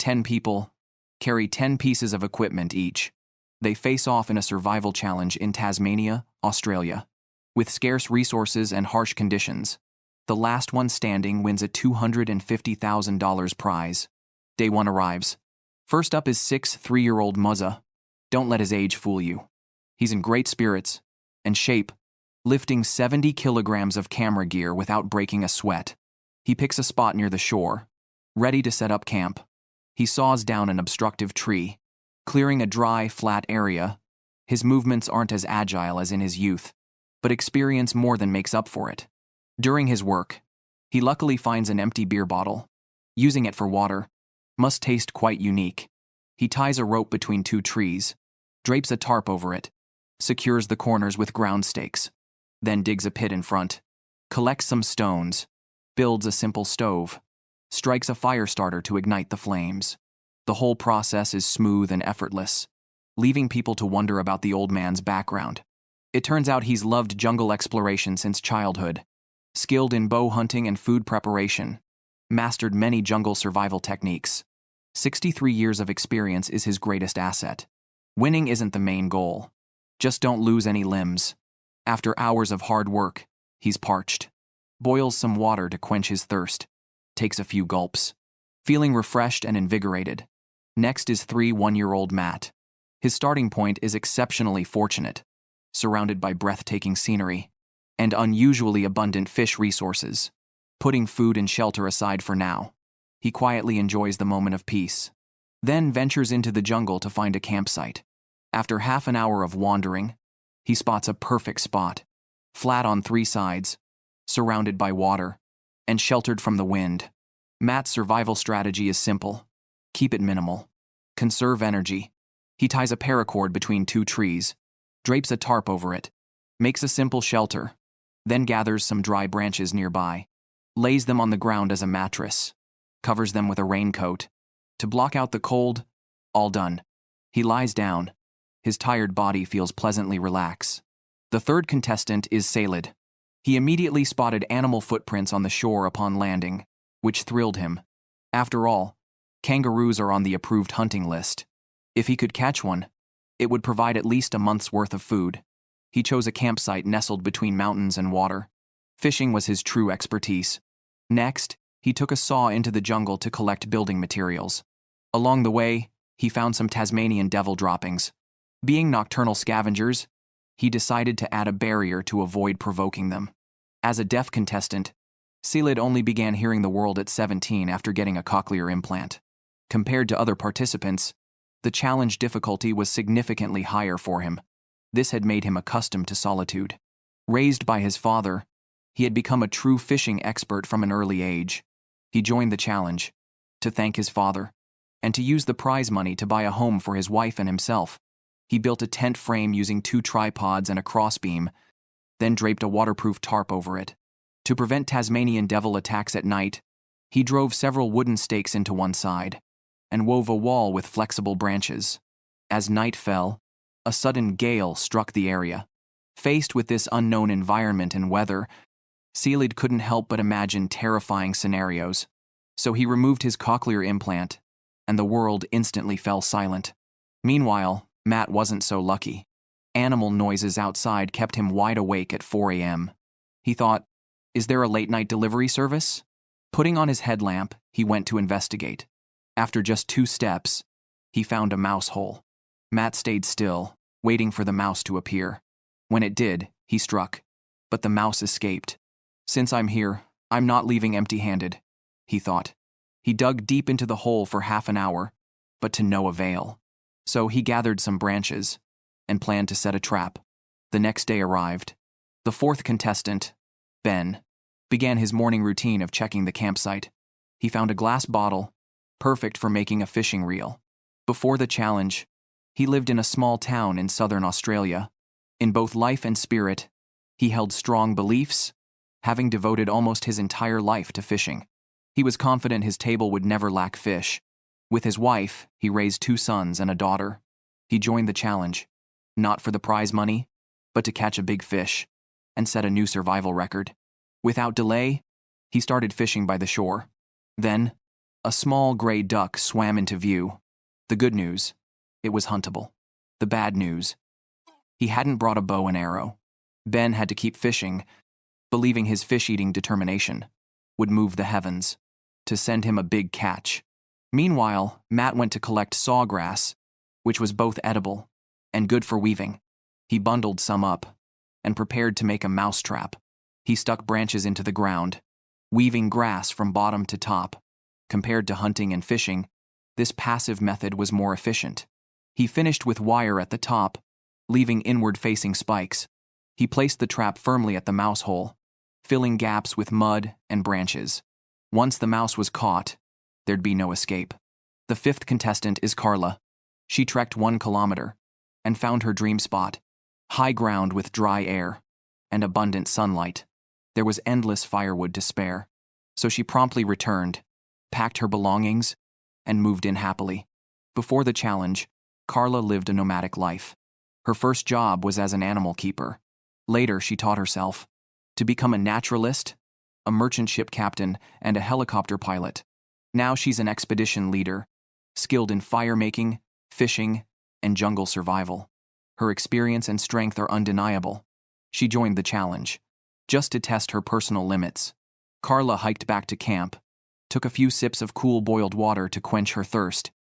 10 people carry 10 pieces of equipment each. They face off in a survival challenge in Tasmania, Australia. With scarce resources and harsh conditions, the last one standing wins a $250,000 prize. Day 1 arrives. First up is 6 3-year-old Muzza. Don't let his age fool you. He's in great spirits and shape, lifting 70 kilograms of camera gear without breaking a sweat. He picks a spot near the shore, ready to set up camp. He saws down an obstructive tree, clearing a dry, flat area. His movements aren't as agile as in his youth, but experience more than makes up for it. During his work, he luckily finds an empty beer bottle. Using it for water must taste quite unique. He ties a rope between 2 trees, drapes a tarp over it, secures the corners with ground stakes, then digs a pit in front, collects some stones, builds a simple stove, strikes a fire starter to ignite the flames. The whole process is smooth and effortless, leaving people to wonder about the old man's background. It turns out he's loved jungle exploration since childhood, skilled in bow hunting and food preparation, mastered many jungle survival techniques. 63 years of experience is his greatest asset. Winning isn't the main goal. Just don't lose any limbs. After hours of hard work, he's parched. Boils some water to quench his thirst. Takes a few gulps. Feeling refreshed and invigorated. Next is 3 1-year-old Matt. His starting point is exceptionally fortunate, surrounded by breathtaking scenery and unusually abundant fish resources. Putting food and shelter aside for now, he quietly enjoys the moment of peace, then ventures into the jungle to find a campsite. After half an hour of wandering, he spots a perfect spot, flat on 3 sides, surrounded by water, and sheltered from the wind. Matt's survival strategy is simple. Keep it minimal. Conserve energy. He ties a paracord between 2 trees, drapes a tarp over it, makes a simple shelter, then gathers some dry branches nearby, lays them on the ground as a mattress, covers them with a raincoat to block out the cold. All done. He lies down. His tired body feels pleasantly relaxed. The third contestant is Salid. He immediately spotted animal footprints on the shore upon landing, which thrilled him. After all, kangaroos are on the approved hunting list. If he could catch one, it would provide at least a month's worth of food. He chose a campsite nestled between mountains and water. Fishing was his true expertise. Next, he took a saw into the jungle to collect building materials. Along the way, he found some Tasmanian devil droppings. Being nocturnal scavengers, he decided to add a barrier to avoid provoking them. As a deaf contestant, Salid only began hearing the world at 17 after getting a cochlear implant. Compared to other participants, the challenge difficulty was significantly higher for him. This had made him accustomed to solitude. Raised by his father, he had become a true fishing expert from an early age. He joined the challenge to thank his father and to use the prize money to buy a home for his wife and himself. He built a tent frame using 2 tripods and a crossbeam, then draped a waterproof tarp over it. To prevent Tasmanian devil attacks at night, he drove several wooden stakes into one side and wove a wall with flexible branches. As night fell, a sudden gale struck the area. Faced with this unknown environment and weather, Salid couldn't help but imagine terrifying scenarios. So he removed his cochlear implant, and the world instantly fell silent. Meanwhile, Matt wasn't so lucky. Animal noises outside kept him wide awake at 4 a.m. He thought, is there a late-night delivery service? Putting on his headlamp, he went to investigate. After just 2 steps, he found a mouse hole. Matt stayed still, waiting for the mouse to appear. When it did, he struck. But the mouse escaped. Since I'm here, I'm not leaving empty-handed, he thought. He dug deep into the hole for half an hour, but to no avail. So he gathered some branches and planned to set a trap. The next day arrived. The 4th contestant, Ben, began his morning routine of checking the campsite. He found a glass bottle, perfect for making a fishing reel. Before the challenge, he lived in a small town in southern Australia. In both life and spirit, he held strong beliefs, having devoted almost his entire life to fishing. He was confident his table would never lack fish. With his wife, he raised 2 sons and a daughter. He joined the challenge, not for the prize money, but to catch a big fish and set a new survival record. Without delay, he started fishing by the shore. Then, A small gray duck swam into view. The good news, it was huntable. The bad news, he hadn't brought a bow and arrow. Ben had to keep fishing, believing his fish-eating determination would move the heavens to send him a big catch. Meanwhile, Matt went to collect sawgrass, which was both edible and good for weaving. He bundled some up and prepared to make a mousetrap. He stuck branches into the ground, weaving grass from bottom to top. Compared to hunting and fishing, this passive method was more efficient. He finished with wire at the top, leaving inward-facing spikes. He placed the trap firmly at the mouse hole, filling gaps with mud and branches. Once the mouse was caught, there'd be no escape. The fifth contestant is Carla. She trekked 1 kilometer and found her dream spot, high ground with dry air and abundant sunlight. There was endless firewood to spare, so she promptly returned, packed her belongings, and moved in happily. Before the challenge, Carla lived a nomadic life. Her first job was as an animal keeper. Later, she taught herself to become a naturalist, a merchant ship captain, and a helicopter pilot. Now she's an expedition leader, skilled in fire-making, fishing, and jungle survival. Her experience and strength are undeniable. She joined the challenge, just to test her personal limits. Carla hiked back to camp, took a few sips of cool boiled water to quench her thirst,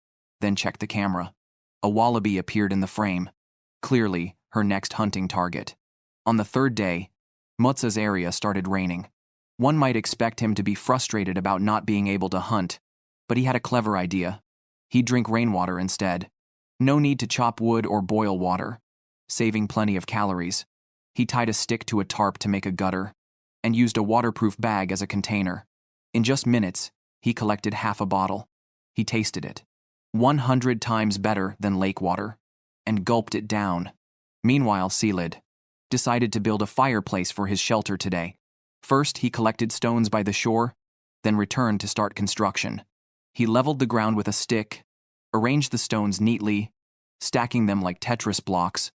then checked the camera. A wallaby appeared in the frame, clearly her next hunting target. On the third day, Mutsa's area started raining. One might expect him to be frustrated about not being able to hunt, but he had a clever idea. He'd drink rainwater instead. No need to chop wood or boil water, saving plenty of calories. He tied a stick to a tarp to make a gutter, and used a waterproof bag as a container. In just minutes, he collected half a bottle. He tasted it, 100 times better than lake water, and gulped it down. Meanwhile, Seelid decided to build a fireplace for his shelter today. First, he collected stones by the shore, then returned to start construction. He leveled the ground with a stick, arranged the stones neatly, stacking them like Tetris blocks,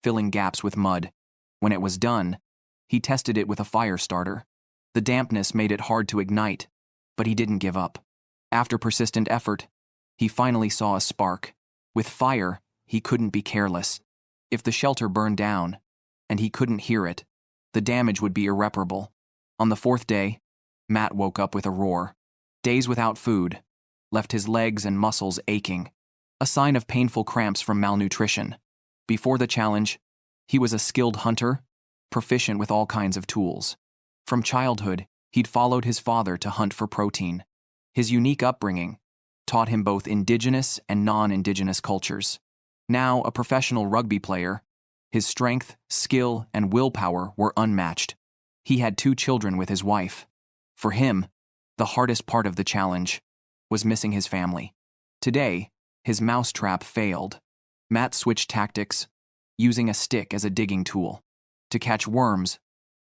filling gaps with mud. When it was done, he tested it with a fire starter. The dampness made it hard to ignite, but he didn't give up. After persistent effort, he finally saw a spark. With fire, he couldn't be careless. If the shelter burned down, and he couldn't hear it, the damage would be irreparable. On the fourth day, Matt woke up with a roar. Days without food left his legs and muscles aching, a sign of painful cramps from malnutrition. Before the challenge, he was a skilled hunter, proficient with all kinds of tools. From childhood, he'd followed his father to hunt for protein. His unique upbringing taught him both indigenous and non-indigenous cultures. Now a professional rugby player, his strength, skill, and willpower were unmatched. He had 2 children with his wife. For him, the hardest part of the challenge was missing his family. Today, his mousetrap failed. Matt switched tactics, using a stick as a digging tool. To catch worms,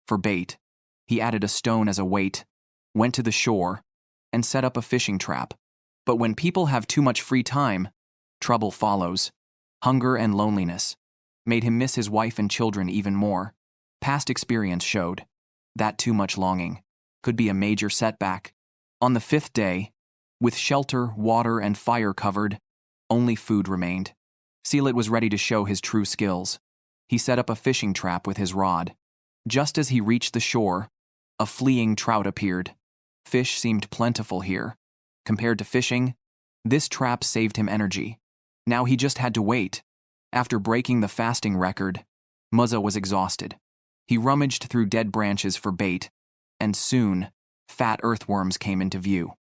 for bait, he added a stone as a weight, went to the shore, and set up a fishing trap. But when people have too much free time, trouble follows. Hunger and loneliness made him miss his wife and children even more. Past experience showed that too much longing could be a major setback. On the 5th day, with shelter, water, and fire covered, only food remained. Seelid was ready to show his true skills. He set up a fishing trap with his rod. Just as he reached the shore, a fleeing trout appeared. Fish seemed plentiful here. Compared to fishing, this trap saved him energy. Now he just had to wait. After breaking the fasting record, Muzza was exhausted. He rummaged through dead branches for bait, and soon, fat earthworms came into view.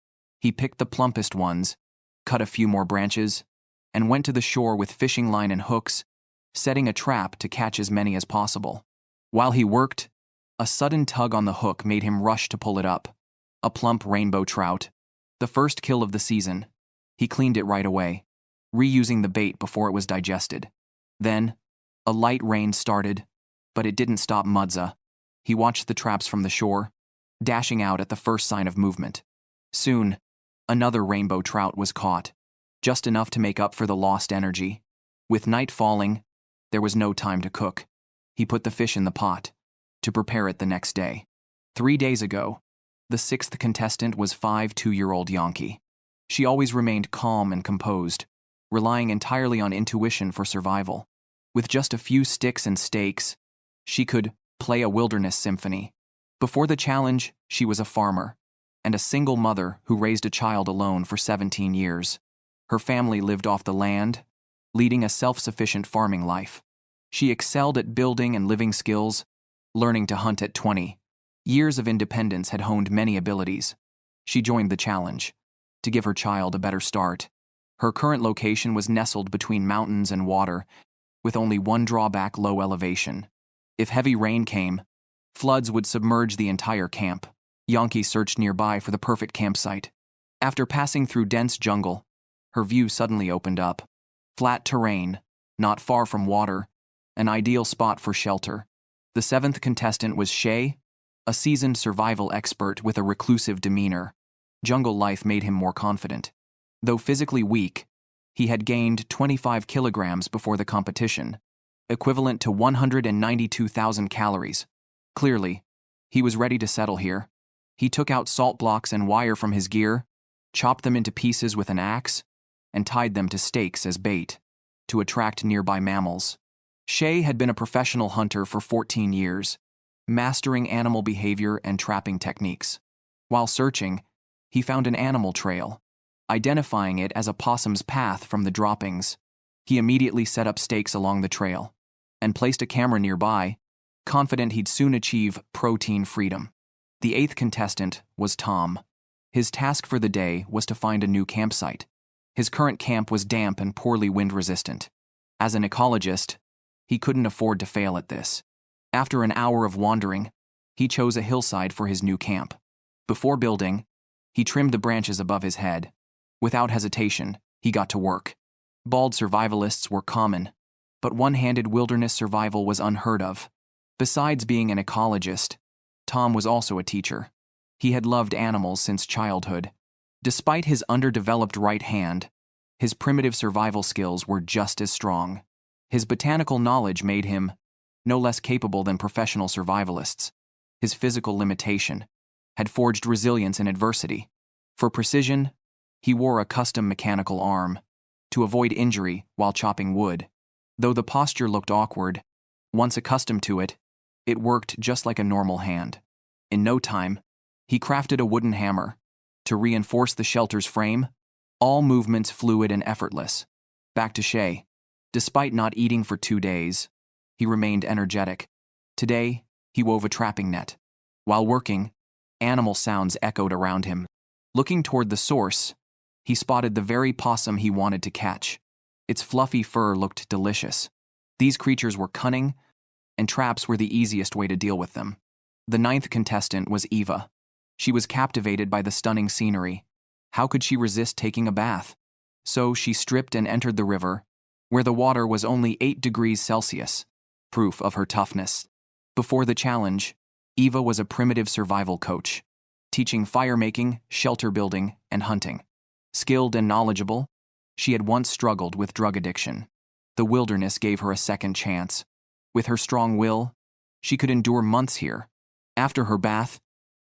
He picked the plumpest ones, cut a few more branches, and went to the shore with fishing line and hooks, setting a trap to catch as many as possible. While he worked, a sudden tug on the hook made him rush to pull it up. A plump rainbow trout, the first kill of the season. He cleaned it right away, reusing the bait before it was digested. Then, a light rain started, but it didn't stop Mudza. He watched the traps from the shore, dashing out at the first sign of movement. Soon, another rainbow trout was caught, just enough to make up for the lost energy. With night falling, there was no time to cook. He put the fish in the pot, to prepare it the next day. 3 days ago, the 6th contestant was 5 2-year-old Yankee. She always remained calm and composed, relying entirely on intuition for survival. With just a few sticks and stakes, she could play a wilderness symphony. Before the challenge, she was a farmer and a single mother who raised a child alone for 17 years. Her family lived off the land, leading a self-sufficient farming life. She excelled at building and living skills, learning to hunt at 20. Years of independence had honed many abilities. She joined the challenge to give her child a better start. Her current location was nestled between mountains and water, with only one drawback: low elevation. If heavy rain came, floods would submerge the entire camp. Yankee searched nearby for the perfect campsite. After passing through dense jungle, her view suddenly opened up. Flat terrain, not far from water, an ideal spot for shelter. The seventh contestant was Shay, a seasoned survival expert with a reclusive demeanor. Jungle life made him more confident. Though physically weak, he had gained 25 kilograms before the competition, equivalent to 192,000 calories. Clearly, he was ready to settle here. He took out salt blocks and wire from his gear, chopped them into pieces with an axe, and tied them to stakes as bait to attract nearby mammals. Shay had been a professional hunter for 14 years, mastering animal behavior and trapping techniques. While searching, he found an animal trail, identifying it as a possum's path from the droppings. He immediately set up stakes along the trail and placed a camera nearby, confident he'd soon achieve protein freedom. The eighth contestant was Tom. His task for the day was to find a new campsite. His current camp was damp and poorly wind-resistant. As an ecologist, he couldn't afford to fail at this. After an hour of wandering, he chose a hillside for his new camp. Before building, he trimmed the branches above his head. Without hesitation, he got to work. Bald survivalists were common, but one-handed wilderness survival was unheard of. Besides being an ecologist, Tom was also a teacher. He had loved animals since childhood. Despite his underdeveloped right hand, his primitive survival skills were just as strong. His botanical knowledge made him no less capable than professional survivalists. His physical limitation had forged resilience in adversity. For precision, he wore a custom mechanical arm to avoid injury while chopping wood. Though the posture looked awkward, once accustomed to it, it worked just like a normal hand. In no time, he crafted a wooden hammer to reinforce the shelter's frame, all movements fluid and effortless. Back to Shay. Despite not eating for 2 days, he remained energetic. Today, he wove a trapping net. While working, animal sounds echoed around him. Looking toward the source, he spotted the very possum he wanted to catch. Its fluffy fur looked delicious. These creatures were cunning, and traps were the easiest way to deal with them. The ninth contestant was Eva. She was captivated by the stunning scenery. How could she resist taking a bath? So she stripped and entered the river, where the water was only 8 degrees Celsius, proof of her toughness. Before the challenge, Eva was a primitive survival coach, teaching fire-making, shelter building, and hunting. Skilled and knowledgeable, she had once struggled with drug addiction. The wilderness gave her a second chance. With her strong will, she could endure months here. After her bath,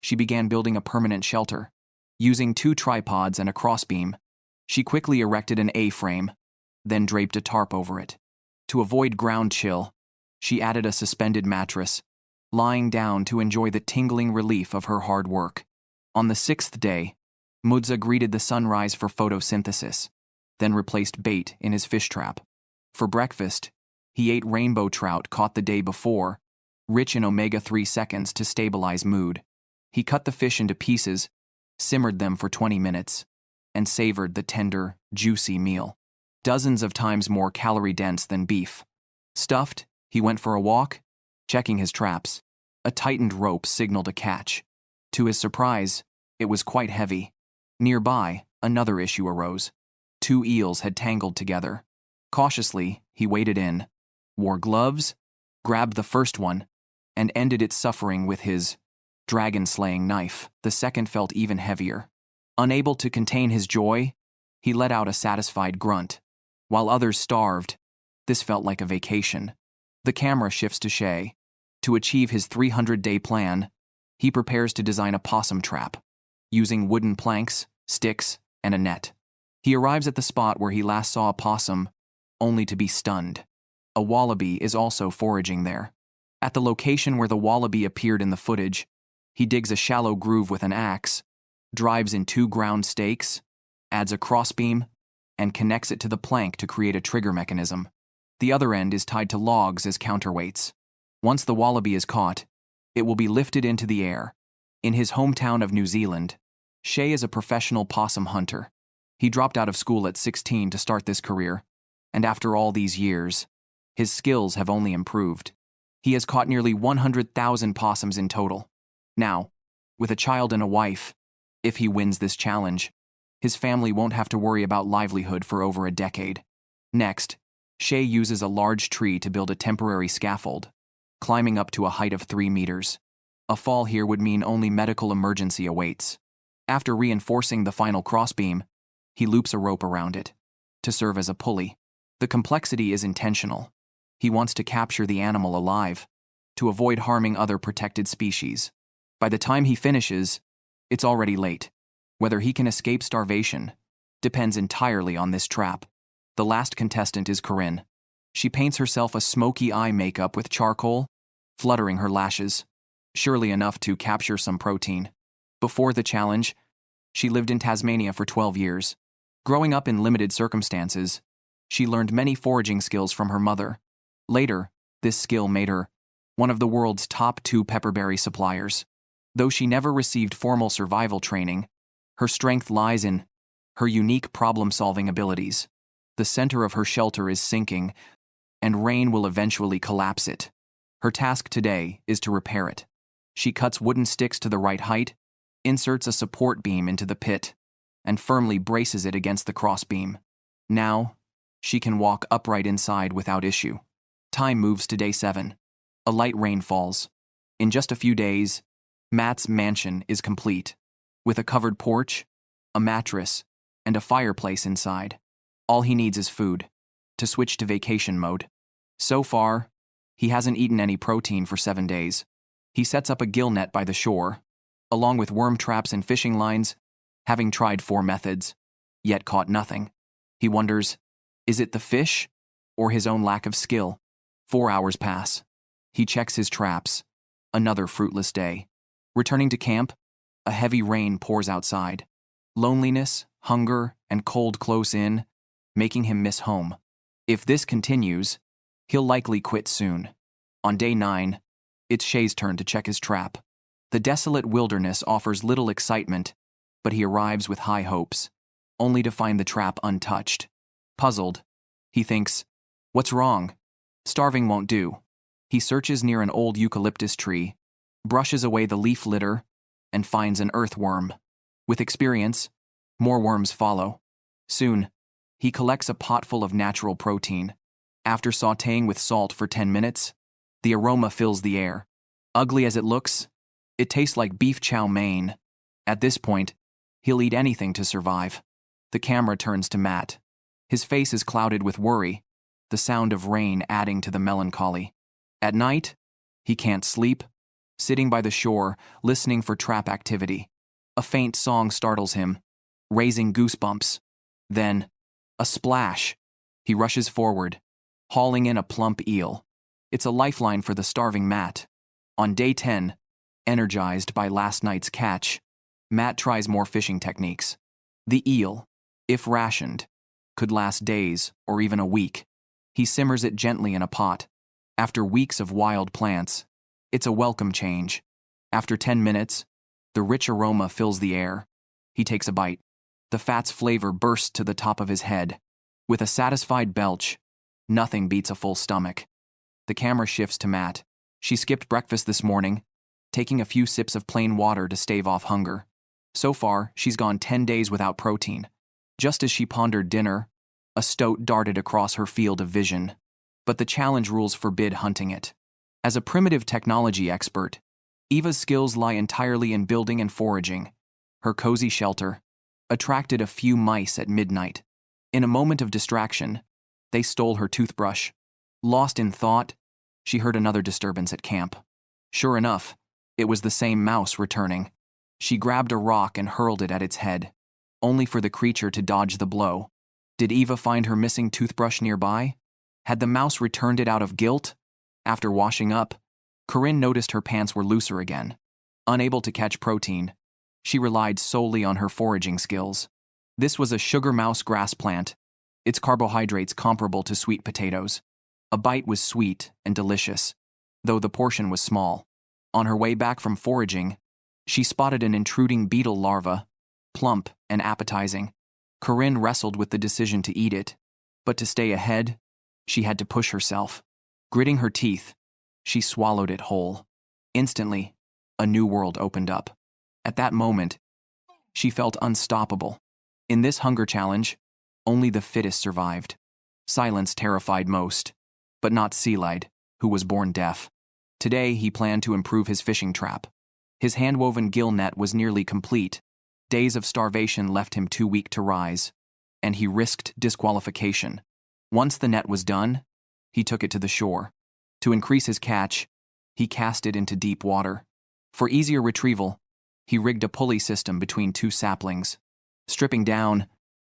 she began building a permanent shelter. Using 2 tripods and a crossbeam, she quickly erected an A-frame, then draped a tarp over it. To avoid ground chill, she added a suspended mattress, lying down to enjoy the tingling relief of her hard work. On the 6th day, Mudza greeted the sunrise for photosynthesis, then replaced bait in his fish trap. For breakfast, he ate rainbow trout caught the day before, rich in omega-3 seconds to stabilize mood. He cut the fish into pieces, simmered them for 20 minutes, and savored the tender, juicy meal. Dozens of times more calorie-dense than beef. Stuffed, he went for a walk, checking his traps. A tightened rope signaled a catch. To his surprise, it was quite heavy. Nearby, another issue arose. 2 eels had tangled together. Cautiously, he waded in, wore gloves, grabbed the first one, and ended its suffering with his dragon-slaying knife. The second felt even heavier. Unable to contain his joy, he let out a satisfied grunt. While others starved, this felt like a vacation. The camera shifts to Shay. To achieve his 300-day plan, he prepares to design a possum trap. Using wooden planks, sticks, and a net. He arrives at the spot where he last saw a possum, only to be stunned. A wallaby is also foraging there. At the location where the wallaby appeared in the footage, he digs a shallow groove with an axe, drives in 2 ground stakes, adds a crossbeam, and connects it to the plank to create a trigger mechanism. The other end is tied to logs as counterweights. Once the wallaby is caught, it will be lifted into the air. In his hometown of New Zealand, Shay is a professional possum hunter. He dropped out of school at 16 to start this career, and after all these years, his skills have only improved. He has caught nearly 100,000 possums in total. Now, with a child and a wife, if he wins this challenge, his family won't have to worry about livelihood for over a decade. Next, Shay uses a large tree to build a temporary scaffold, climbing up to a height of 3 meters. A fall here would mean only medical emergency awaits. After reinforcing the final crossbeam, he loops a rope around it to serve as a pulley. The complexity is intentional. He wants to capture the animal alive, to avoid harming other protected species. By the time he finishes, it's already late. Whether he can escape starvation depends entirely on this trap. The last contestant is Corinne. She paints herself a smoky eye makeup with charcoal, fluttering her lashes, surely enough to capture some protein. Before the challenge, she lived in Tasmania for 12 years. Growing up in limited circumstances, she learned many foraging skills from her mother. Later, this skill made her one of the world's top 2 pepperberry suppliers. Though she never received formal survival training, her strength lies in her unique problem-solving abilities. The center of her shelter is sinking, and rain will eventually collapse it. Her task today is to repair it. She cuts wooden sticks to the right height, inserts a support beam into the pit, and firmly braces it against the crossbeam. Now, she can walk upright inside without issue. Time moves to day 7. A light rain falls. In just a few days, Matt's mansion is complete, with a covered porch, a mattress, and a fireplace inside. All he needs is food, to switch to vacation mode. So far, he hasn't eaten any protein for 7 days. He sets up a gill net by the shore, along with worm traps and fishing lines, having tried 4 methods, yet caught nothing. He wonders, is it the fish, or his own lack of skill? 4 hours pass. He checks his traps. Another fruitless day. Returning to camp, a heavy rain pours outside. Loneliness, hunger, and cold close in, making him miss home. If this continues, he'll likely quit soon. On day 9, it's Shay's turn to check his trap. The desolate wilderness offers little excitement, but he arrives with high hopes, only to find the trap untouched. Puzzled, he thinks, what's wrong? Starving won't do. He searches near an old eucalyptus tree, brushes away the leaf litter, and finds an earthworm. With experience, more worms follow. Soon, he collects a pot full of natural protein. After sautéing with salt for 10 minutes, the aroma fills the air. Ugly as it looks, it tastes like beef chow mein. At this point, he'll eat anything to survive. The camera turns to Matt. His face is clouded with worry, the sound of rain adding to the melancholy. At night, he can't sleep, sitting by the shore, listening for trap activity. A faint song startles him, raising goosebumps. Then, a splash. He rushes forward, hauling in a plump eel. It's a lifeline for the starving Matt. On day 10, energized by last night's catch, Matt tries more fishing techniques. The eel, if rationed, could last days or even a week. He simmers it gently in a pot. After weeks of wild plants, it's a welcome change. After 10 minutes, the rich aroma fills the air. He takes a bite. The fat's flavor bursts to the top of his head. With a satisfied belch, nothing beats a full stomach. The camera shifts to Matt. She skipped breakfast this morning, taking a few sips of plain water to stave off hunger. So far, she's gone 10 days without protein. Just as she pondered dinner, a stoat darted across her field of vision. But the challenge rules forbid hunting it. As a primitive technology expert, Eva's skills lie entirely in building and foraging. Her cozy shelter attracted a few mice at midnight. In a moment of distraction, they stole her toothbrush. Lost in thought, she heard another disturbance at camp. Sure enough, it was the same mouse returning. She grabbed a rock and hurled it at its head. only for the creature to dodge the blow. Did Eva find her missing toothbrush nearby? Had the mouse returned it out of guilt? After washing up, Corinne noticed her pants were looser again. Unable to catch protein, she relied solely on her foraging skills. This was a sugar mouse grass plant, its carbohydrates comparable to sweet potatoes. A bite was sweet and delicious, though the portion was small. On her way back from foraging, she spotted an intruding beetle larva, plump and appetizing. Corinne wrestled with the decision to eat it, but to stay ahead, she had to push herself. Gritting her teeth, she swallowed it whole. Instantly, a new world opened up. At that moment, she felt unstoppable. In this hunger challenge, only the fittest survived. Silence terrified most, but not Seelide, who was born deaf. Today, he planned to improve his fishing trap. His hand-woven gill net was nearly complete. Days of starvation left him too weak to rise, and he risked disqualification. Once the net was done, he took it to the shore. To increase his catch, he cast it into deep water. For easier retrieval, he rigged a pulley system between two saplings. Stripping down,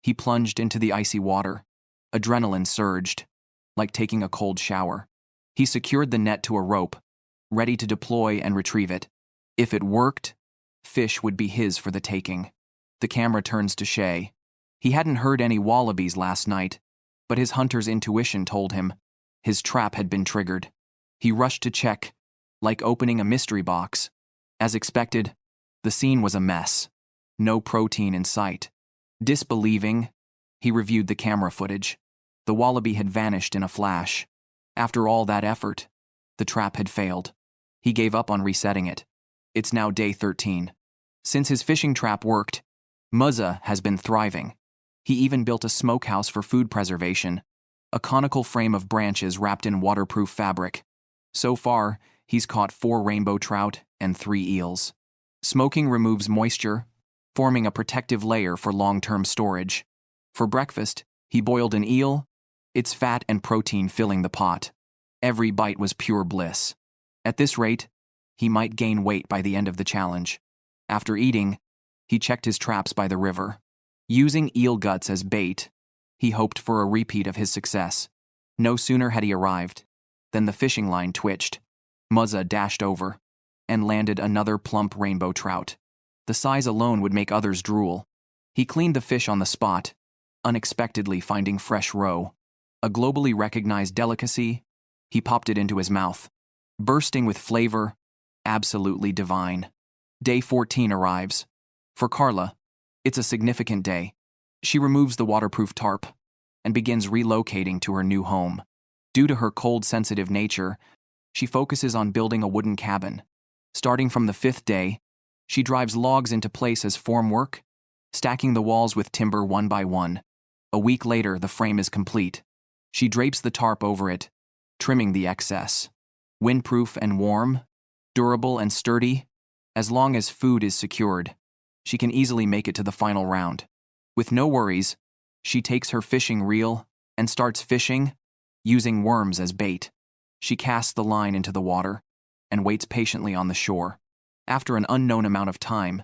he plunged into the icy water. Adrenaline surged, like taking a cold shower. He secured the net to a rope, ready to deploy and retrieve it. If it worked, fish would be his for the taking. The camera turns to Shay. He hadn't heard any wallabies last night, but his hunter's intuition told him his trap had been triggered. He rushed to check, like opening a mystery box. As expected, the scene was a mess. No protein in sight. Disbelieving, he reviewed the camera footage. The wallaby had vanished in a flash. After all that effort, the trap had failed. He gave up on resetting it. It's now day 13. Since his fishing trap worked, Muzza has been thriving. He even built a smokehouse for food preservation, a conical frame of branches wrapped in waterproof fabric. So far, he's caught 4 rainbow trout and 3 eels. Smoking removes moisture, forming a protective layer for long-term storage. For breakfast, he boiled an eel, its fat and protein filling the pot. Every bite was pure bliss. At this rate, he might gain weight by the end of the challenge. After eating, he checked his traps by the river. Using eel guts as bait, he hoped for a repeat of his success. No sooner had he arrived than the fishing line twitched. Muzza dashed over and landed another plump rainbow trout. The size alone would make others drool. He cleaned the fish on the spot, unexpectedly finding fresh roe. A globally recognized delicacy, he popped it into his mouth. Bursting with flavor, absolutely divine. Day 14 arrives. For Carla, it's a significant day. She removes the waterproof tarp and begins relocating to her new home. Due to her cold-sensitive nature, she focuses on building a wooden cabin. Starting from the 5th day, she drives logs into place as formwork, stacking the walls with timber one by one. A week later, the frame is complete. She drapes the tarp over it, trimming the excess. Windproof and warm, durable and sturdy, as long as food is secured, she can easily make it to the final round. With no worries, she takes her fishing reel and starts fishing, using worms as bait. She casts the line into the water and waits patiently on the shore. After an unknown amount of time,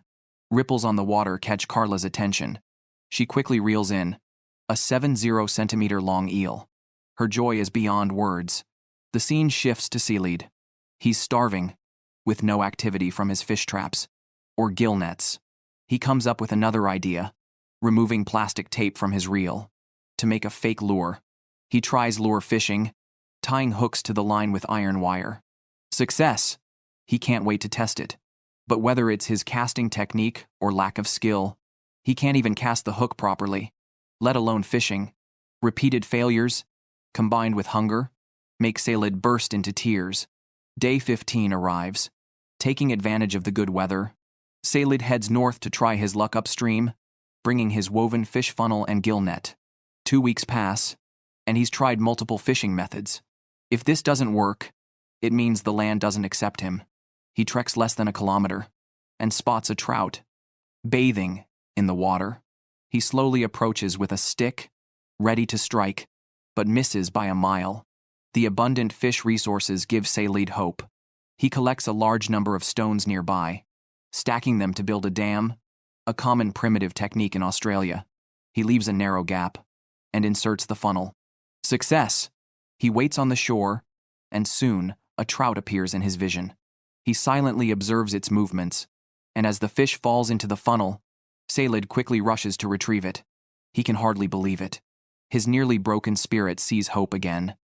ripples on the water catch Carla's attention. She quickly reels in a 70-centimeter long eel. Her joy is beyond words. The scene shifts to Seelide. He's starving, with no activity from his fish traps or gill nets. He comes up with another idea, removing plastic tape from his reel to make a fake lure. He tries lure fishing, tying hooks to the line with iron wire. Success! He can't wait to test it. But whether it's his casting technique or lack of skill, he can't even cast the hook properly, let alone fishing. Repeated failures, combined with hunger, make Seelide burst into tears. Day 15 arrives. Taking advantage of the good weather, Seelide heads north to try his luck upstream, bringing his woven fish funnel and gill net. 2 weeks pass, and he's tried multiple fishing methods. If this doesn't work, it means the land doesn't accept him. He treks less than a kilometer and spots a trout, bathing in the water. He slowly approaches with a stick, ready to strike, but misses by a mile. The abundant fish resources give Seelide hope. He collects a large number of stones nearby, stacking them to build a dam a common primitive technique in Australia. He leaves a narrow gap and inserts the funnel. Success! He waits on the shore, and soon a trout appears in his vision. He silently observes its movements, and as the fish falls into the funnel, Salid quickly rushes to retrieve it. He can hardly believe it. His nearly broken spirit sees hope again.